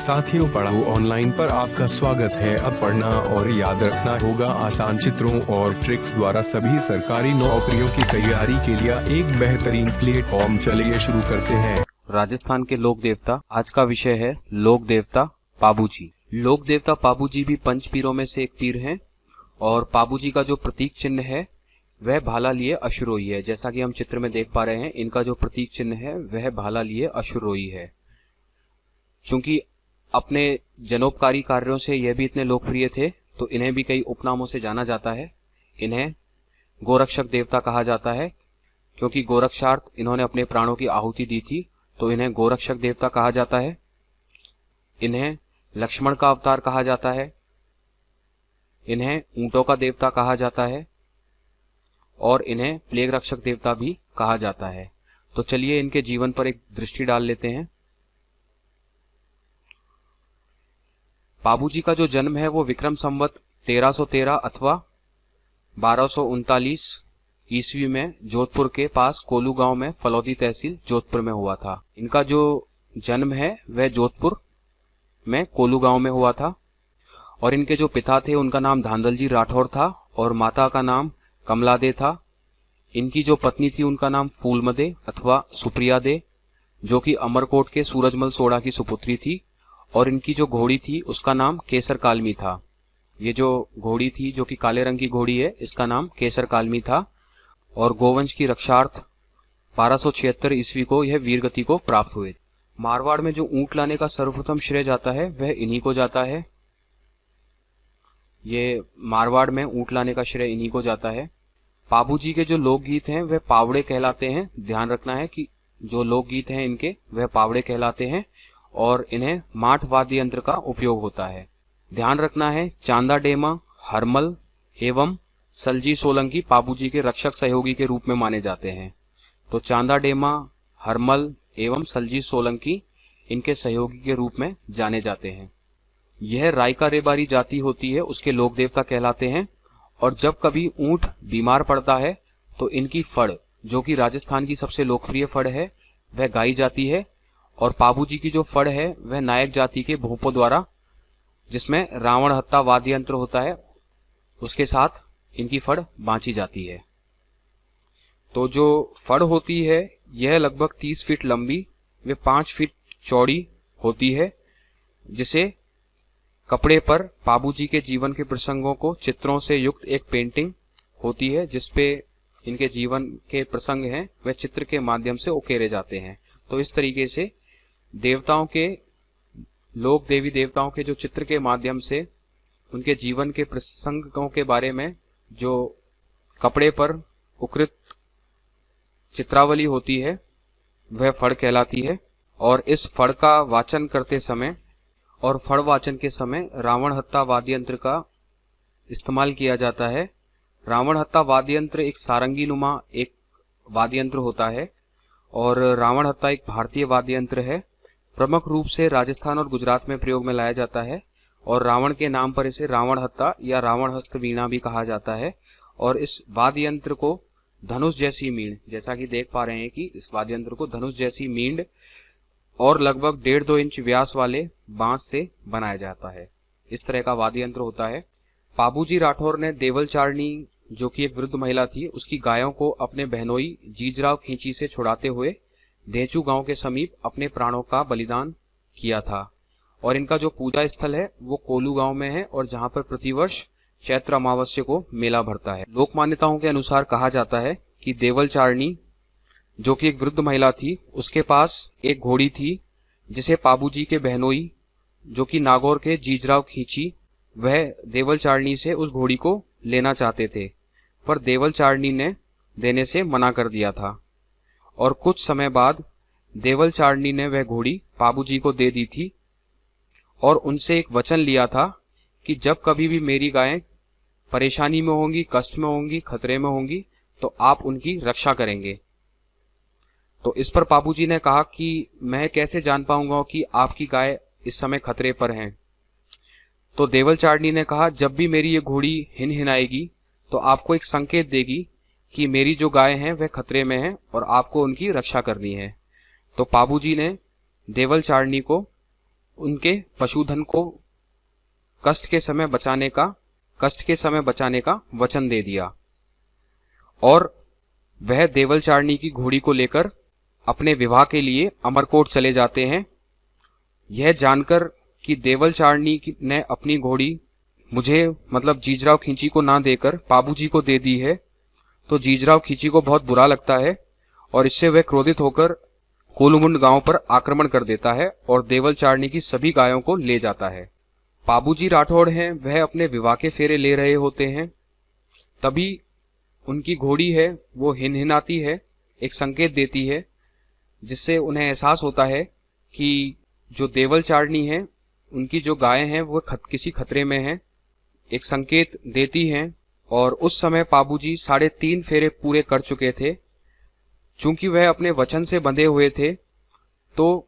साथियों, पढ़ाओ ऑनलाइन पर आपका स्वागत है। अब पढ़ना और याद रखना होगा आसान चित्रों और ट्रिक्स द्वारा सभी सरकारी नौकरियों की तैयारी के लिए एक बेहतरीन प्लेटफॉर्म। चलिए शुरू करते हैं। राजस्थान के लोक देवता। आज का विषय है लोक देवता पाबूजी। लोक देवता पाबूजी भी पंच पीरों में से एक पीर हैं और पाबूजी का जो प्रतीक चिन्ह है वह भाला लिए अश्वरोही है। जैसा कि हम चित्र में देख पा रहे हैं, इनका जो प्रतीक चिन्ह है वह भाला लिए अश्वरोही है। चूंकि अपने जनोपकारी कार्यों से यह भी इतने लोकप्रिय थे तो इन्हें भी कई उपनामों से जाना जाता है। इन्हें गोरक्षक देवता कहा जाता है क्योंकि गोरक्षार्थ इन्होंने अपने प्राणों की आहुति दी थी, तो इन्हें गोरक्षक देवता कहा जाता है। इन्हें लक्ष्मण का अवतार कहा जाता है। इन्हें ऊंटों का देवता कहा जाता है और इन्हें प्लेग रक्षक देवता भी कहा जाता है। तो चलिए इनके जीवन पर एक दृष्टि डाल लेते हैं। पाबूजी का जो जन्म है वो विक्रम संवत 1313 अथवा 1239 ईस्वी में जोधपुर के पास कोलू गांव में फलौदी तहसील जोधपुर में हुआ था। इनका जो जन्म है वह जोधपुर में कोलू गांव में हुआ था और इनके जो पिता थे उनका नाम धांधल जी राठौर था और माता का नाम कमला दे था। इनकी जो पत्नी थी उनका नाम फूलमदे अथवा सुप्रिया दे, जो कि अमरकोट के सूरजमल सोढ़ा की सुपुत्री थी। और इनकी जो घोड़ी थी उसका नाम केसर कालमी था। ये जो घोड़ी थी जो कि काले रंग की घोड़ी है, इसका नाम केसर कालमी था और गोवंश की रक्षार्थ 1276 ईस्वी को यह वीरगति को प्राप्त हुए। मारवाड़ में जो ऊंट लाने का सर्वप्रथम श्रेय जाता है वह इन्हीं को जाता है। ये मारवाड़ में ऊंट लाने का श्रेय इन्हीं को जाता है। पाबूजी के जो लोकगीत हैं वह पावड़े कहलाते हैं। ध्यान रखना है कि जो लोकगीत हैं इनके वह पावड़े कहलाते हैं और इन्हें माठ वाद्य यंत्र का उपयोग होता है। ध्यान रखना है, चांदा डेमा, हरमल एवं सलजी सोलंकी पाबूजी के रक्षक सहयोगी के रूप में माने जाते हैं। तो चांदा डेमा, हरमल एवं सलजी सोलंकी इनके सहयोगी के रूप में जाने जाते हैं। यह रायका रेबारी जाति होती है, उसके लोक देवता कहलाते हैं। और जब कभी ऊंट बीमार पड़ता है तो इनकी फड़, जो कि राजस्थान की सबसे लोकप्रिय फड़ है, वह गाई जाती है और पाबूजी की जो फड़ है वह नायक जाति के भोपों द्वारा, जिसमें रावण हत्ता वाद्य यंत्र होता है, उसके साथ इनकी फड़ बांची जाती है। तो जो फड़ होती है यह लगभग 30 फीट लंबी व 5 फीट चौड़ी होती है, जिसे कपड़े पर पाबूजी के जीवन के प्रसंगों को चित्रों से युक्त एक पेंटिंग होती है, जिसपे इनके जीवन के प्रसंग हैं वह चित्र के माध्यम से उकेरे जाते हैं। तो इस तरीके से देवताओं के, लोक देवी देवताओं के जो चित्र के माध्यम से उनके जीवन के प्रसंगों के बारे में जो कपड़े पर उकृत चित्रावली होती है वह फड़ कहलाती है। और इस फड़ का वाचन करते समय और फड़ वाचन के समय रावण हत्ता वाद्य यंत्र का इस्तेमाल किया जाता है। रावण हत्ता वाद्य यंत्र एक सारंगी नुमा एक वाद्य यंत्र होता है और रावण हत्ता एक भारतीय वाद्य यंत्र है। प्रमुख रूप से राजस्थान और गुजरात में प्रयोग में लाया जाता है और रावण के नाम पर इसे रावण हत्ता या रावण हस्त वीणा भी कहा जाता है। और इस वाद्य यंत्र को धनुष जैसी मींड, जैसा कि देख पा रहे हैं कि इस वाद्य यंत्र को धनुष जैसी मींड और लगभग 1.5-2 इंच व्यास वाले बांस से बनाया जाता है। इस तरह का वाद्य यंत्र होता है। पाबूजी राठौर ने देवल चारणी, जो कि एक वृद्ध महिला थी, उसकी गायों को अपने बहनोई जीजराव खींची से छुड़ाते हुए ढेंचू गांव के समीप अपने प्राणों का बलिदान किया था। और इनका जो पूजा स्थल है वो कोलू गांव में है और जहां पर प्रतिवर्ष चैत्र अमावस्या को मेला भरता है। लोक मान्यताओं के अनुसार कहा जाता है कि देवल चारणी, जो कि एक वृद्ध महिला थी, उसके पास एक घोड़ी थी जिसे पाबूजी के बहनोई, जो कि नागौर के जीजराव खींची, वह देवल चारणी से उस घोड़ी को लेना चाहते थे, पर देवल चारणी ने देने से मना कर दिया था। और कुछ समय बाद देवल चारणी ने वह घोड़ी पाबूजी को दे दी थी और उनसे एक वचन लिया था कि जब कभी भी मेरी गायें परेशानी में होंगी, कष्ट में होंगी, खतरे में होंगी, तो आप उनकी रक्षा करेंगे। तो इस पर पाबूजी ने कहा कि मैं कैसे जान पाऊंगा कि आपकी गाय इस समय खतरे पर हैं। तो देवल चारणी ने कहा, जब भी मेरी ये घोड़ी हिनहिनाएगी तो आपको एक संकेत देगी कि मेरी जो गाय हैं वह खतरे में हैं और आपको उनकी रक्षा करनी है। तो पाबूजी ने देवल चारणी को उनके पशुधन को कष्ट के समय बचाने का वचन दे दिया और वह देवलचारिणी की घोड़ी को लेकर अपने विवाह के लिए अमरकोट चले जाते हैं। यह जानकर कि देवलचारिणी ने अपनी घोड़ी मुझे मतलब जीजराव खींची को ना देकर पाबूजी को दे दी है, तो जीजराव खींची को बहुत बुरा लगता है और इससे वह क्रोधित होकर कोलुमुंड गांव पर आक्रमण कर देता है और देवलचारिणी की सभी गायों को ले जाता है। पाबूजी राठौड़ हैं, वह अपने विवाह के फेरे ले रहे होते हैं। तभी उनकी घोड़ी है वो हिनहिनाती है, एक संकेत देती है, जिससे उन्हें एहसास होता है कि जो देवलचारिणी है उनकी जो गायें हैं वो किसी खतरे में हैं। एक संकेत देती हैं और उस समय पाबूजी 3.5 फेरे पूरे कर चुके थे। चूंकि वह अपने वचन से बंधे हुए थे तो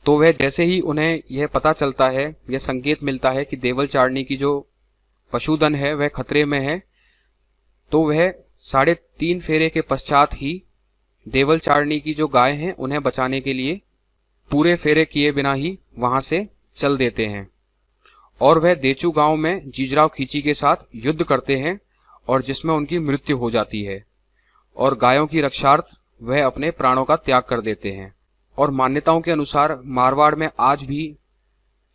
वह जैसे ही उन्हें यह पता चलता है, यह संकेत मिलता है कि देवलचारिणी की जो पशुधन है वह खतरे में है, तो वह 3.5 फेरे के पश्चात ही देवलचारिणी की जो गाय हैं उन्हें बचाने के लिए पूरे फेरे किए बिना ही वहां से चल देते हैं और वह देचू गांव में जीजराव खींची के साथ युद्ध करते हैं और जिसमें उनकी मृत्यु हो जाती है और गायों की रक्षार्थ वह अपने प्राणों का त्याग कर देते हैं। और मान्यताओं के अनुसार मारवाड़ में आज भी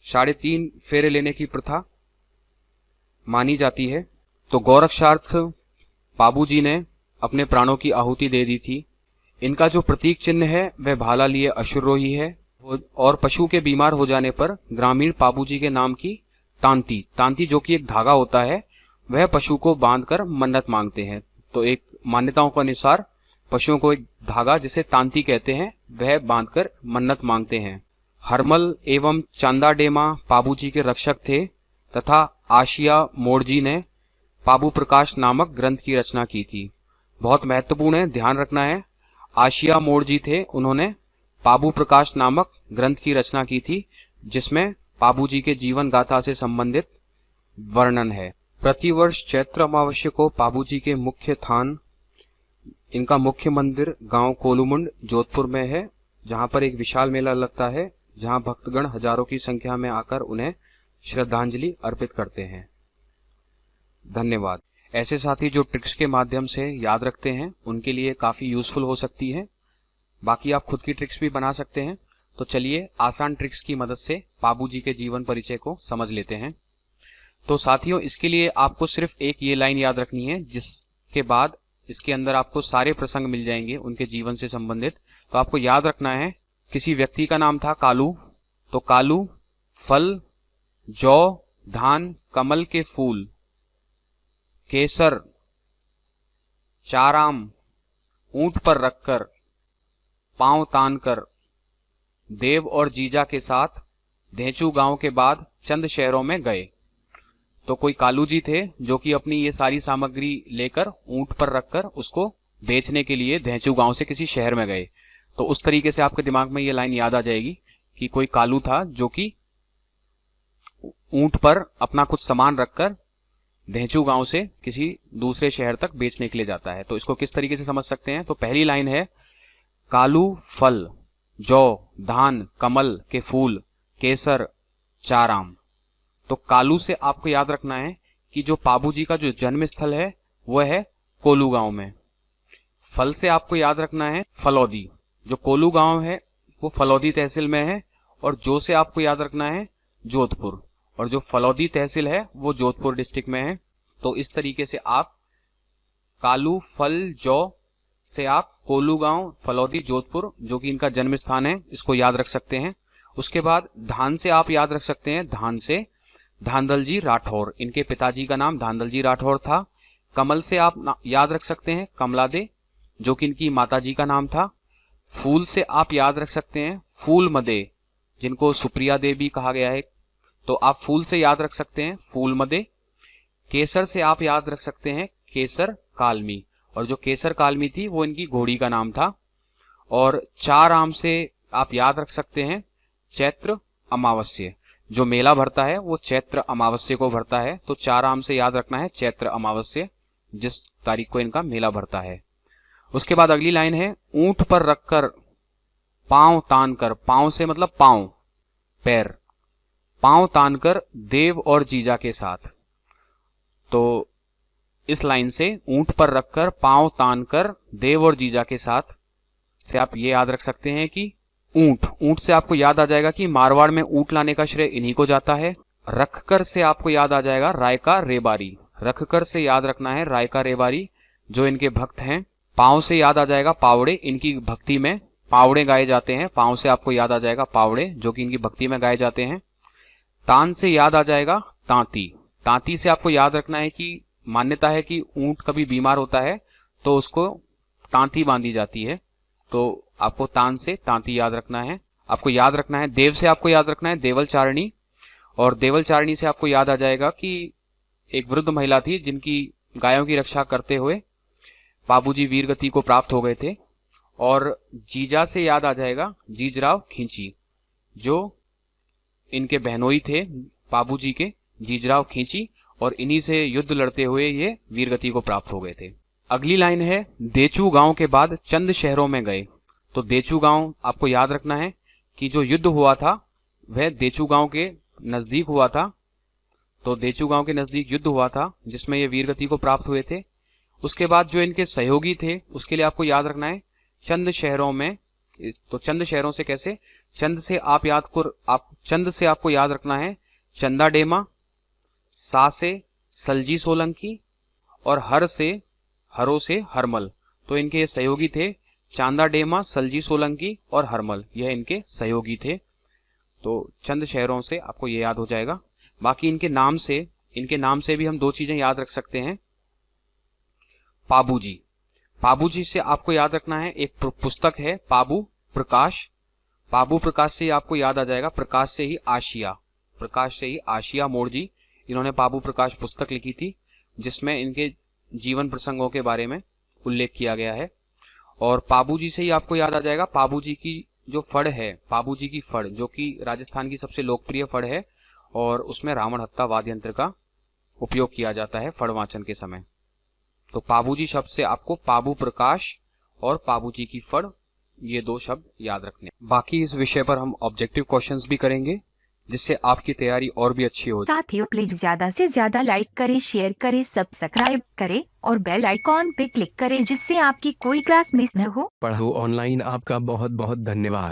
3.5 फेरे लेने की प्रथा मानी जाती है। तो गौरक्षार्थ पाबूजी ने अपने प्राणों की आहुति दे दी थी। इनका जो प्रतीक चिन्ह है वह भाला लिए अश्वरोही है और पशु के बीमार हो जाने पर ग्रामीण पाबूजी के नाम की तांती जो कि एक धागा होता है वह पशु को बांधकर मन्नत मांगते हैं। तो एक मान्यताओं के अनुसार पशुओं को एक धागा जिसे तांती कहते हैं वह बांधकर मन्नत मांगते हैं। हरमल एवं चांदाडेमा पाबूजी के रक्षक थे तथा आशिया मोड़जी ने पाबू प्रकाश नामक ग्रंथ की रचना की थी। बहुत महत्वपूर्ण है, ध्यान रखना है। आशिया मोड़जी थे, उन्होंने पाबू प्रकाश नामक ग्रंथ की रचना की थी जिसमें पाबूजी के जीवन गाथा से संबंधित वर्णन है। प्रतिवर्ष चैत्र अमावस्या को पाबूजी के मुख्य थान, इनका मुख्य मंदिर गांव कोलुमुंड जोधपुर में है, जहां पर एक विशाल मेला लगता है, जहां भक्तगण हजारों की संख्या में आकर उन्हें श्रद्धांजलि अर्पित करते हैं। धन्यवाद। ऐसे साथी जो ट्रिक्स के माध्यम से याद रखते हैं उनके लिए काफी यूजफुल हो सकती है। बाकी आप खुद की ट्रिक्स भी बना सकते हैं। तो चलिए आसान ट्रिक्स की मदद से पाबूजी के जीवन परिचय को समझ लेते हैं। तो साथियों, इसके लिए आपको सिर्फ एक ये लाइन याद रखनी है, जिसके बाद इसके अंदर आपको सारे प्रसंग मिल जाएंगे उनके जीवन से संबंधित। तो आपको याद रखना है, किसी व्यक्ति का नाम था कालू, तो कालू फल, जौ, धान, कमल के फूल, केसर, चाराम ऊंट पर रखकर पांव तानकर देव और जीजा के साथ धेचू गांव के बाद चंद शहरों में गए। तो कोई कालू जी थे जो कि अपनी ये सारी सामग्री लेकर ऊंट पर रखकर उसको बेचने के लिए धेचू गांव से किसी शहर में गए। तो उस तरीके से आपके दिमाग में ये लाइन याद आ जाएगी कि कोई कालू था जो कि ऊंट पर अपना कुछ सामान रखकर धेचू गांव से किसी दूसरे शहर तक बेचने के लिए जाता है। तो इसको किस तरीके से समझ सकते हैं? तो पहली लाइन है, कालू फल, जौ, धान, कमल के फूल, केसर, चाराम। तो कालू से आपको याद रखना है कि जो पाबूजी का जो जन्म स्थल है वह है कोलू गांव में। फल से आपको याद रखना है फलौदी, जो कोलू गांव है वो फलौदी तहसील में है, और जो से आपको याद रखना है जोधपुर, और जो फलौदी तहसील है वो जोधपुर डिस्ट्रिक्ट में है। तो इस तरीके से आप कालू फल जौ से आप कोलू गांव, फलौदी, जोधपुर जो कि इनका जन्म स्थान है इसको याद रख सकते हैं। उसके बाद धान से आप याद रख सकते हैं, धान से धांधलजी राठौर, इनके पिताजी का नाम धांधलजी राठौर था। कमल से आप याद रख सकते हैं कमलादे, जो कि इनकी माताजी का नाम था। फूल से आप याद रख सकते हैं फूल मदे, जिनको सुप्रिया देवी कहा गया है, तो आप फूल से याद रख सकते हैं फूल मदे। केसर से आप याद रख सकते हैं केसर कालमी, और जो केसर कालमी थी वो इनकी घोड़ी का नाम था। और चार आम से आप याद रख सकते हैं चैत्र अमावस्या, जो मेला भरता है वो चैत्र अमावस्या को भरता है। तो चार आम से याद रखना है चैत्र अमावस्या, जिस तारीख को इनका मेला भरता है। उसके बाद अगली लाइन है, ऊंट पर रखकर पांव तान कर, पांव से मतलब पांव, पैर, पांव तान कर देव और जीजा के साथ। तो इस लाइन से ऊंट पर रखकर पांव तान कर देव और जीजा के साथ से आप ये याद रख सकते हैं कि ऊंट, ऊंट से आपको याद आ जाएगा कि मारवाड़ में ऊंट लाने का श्रेय इन्हीं को जाता है। रखकर से आपको याद आ जाएगा रायका रेबारी, रखकर से याद रखना है रायका रेबारी जो इनके भक्त हैं। पांव से याद आ जाएगा पावड़े, इनकी भक्ति में पावड़े गाए जाते हैं। पांव से आपको याद आ जाएगा पावड़े जो कि इनकी भक्ति में गाए जाते हैं। तान से याद आ जाएगा तांती, तांती से आपको याद रखना है कि मान्यता है कि ऊंट कभी बीमार होता है तो उसको तांती बांधी जाती है, तो आपको तान से तांती याद रखना है। आपको याद रखना है देव से आपको याद रखना है देवल चारणी, और देवल चारणी से आपको याद आ जाएगा कि एक वृद्ध महिला थी जिनकी गायों की रक्षा करते हुए बाबूजी वीरगति को प्राप्त हो गए थे। और जीजा से याद आ जाएगा जीजराव खींची जो इनके बहनोई थे बाबूजी के, जीजराव खींची, और इन्हीं से युद्ध लड़ते हुए ये वीरगति को प्राप्त हो गए थे। अगली लाइन है देचू गांव के बाद चंद शहरों में गए। तो देचू गांव आपको याद रखना है कि जो युद्ध हुआ था वह देचू गांव के नजदीक हुआ था। तो देचू गांव के नजदीक युद्ध हुआ था जिसमें ये वीरगति को प्राप्त हुए थे। उसके बाद जो इनके सहयोगी थे उसके लिए आपको याद रखना है चंद शहरों में। तो चंद शहरों से कैसे, चंद से चंद से आपको याद रखना है चंदा डेमा, सा से सलजी सोलंकी, और हरों से हरमल। तो इनके ये सहयोगी थे चांदा डेमा, सलजी सोलंकी और हरमल, यह इनके सहयोगी थे। तो चंद शहरों से आपको ये याद हो जाएगा। बाकी इनके नाम से भी हम दो चीजें याद रख सकते हैं। पाबूजी, पाबूजी से आपको याद रखना है एक पुस्तक है पाबू प्रकाश, पाबू प्रकाश से आपको याद आ जाएगा प्रकाश से ही आशिया मोड़ जी, इन्होंने पाबू प्रकाश पुस्तक लिखी थी जिसमें इनके जीवन प्रसंगों के बारे में उल्लेख किया गया है। और पाबूजी से ही आपको याद आ जाएगा पाबूजी की जो फड़ है, पाबूजी की फड़ जो कि राजस्थान की सबसे लोकप्रिय फड़ है, और उसमें रावण हत्ता वाद्य यंत्र का उपयोग किया जाता है फड़ वाचन के समय। तो पाबूजी शब्द से आपको पाबू प्रकाश और पाबूजी की फड़, ये दो शब्द याद रखने। बाकी इस विषय पर हम ऑब्जेक्टिव क्वेश्चंस भी करेंगे जिससे आपकी तैयारी और भी अच्छी हो। साथियों प्लीज ज्यादा से ज्यादा लाइक करें, शेयर करें, सब्सक्राइब करें और बेल आइकॉन पे क्लिक करें जिससे आपकी कोई क्लास मिस न हो। पढ़ो ऑनलाइन आपका बहुत बहुत धन्यवाद।